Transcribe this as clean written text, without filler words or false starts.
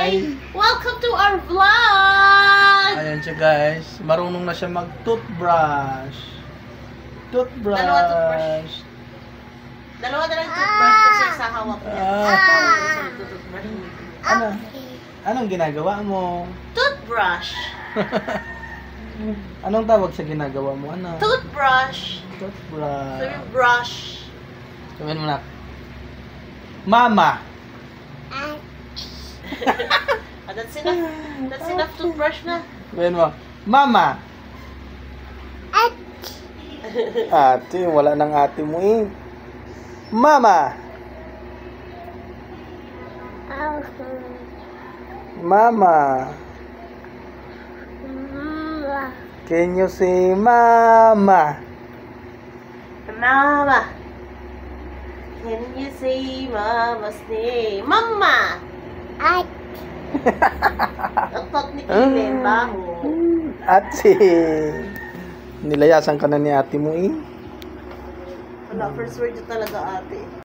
Hi! Welcome to our vlog! Ayan siya guys. Marunong na siya mag-toothbrush. Dalawa toothbrush. Dalawa na lang toothbrush kasi isa hawak niya. Ano? Anong ginagawa mo? Toothbrush. Anong tawag sa ginagawa mo? Ano? Toothbrush. Toothbrush. So yung brush. Sabihin mo na. Mama! That's enough. That's enough toothbrush na. Sabihin mo. Mama! Ate, wala nang ate mo eh. Mama! Mama! Can you say mama? Mama. Can you say mama's name? Mama! Otot ni Kevin, baho. Ate! Nilayasan ka na ni ate mo eh. Wala, first word yun talaga ate.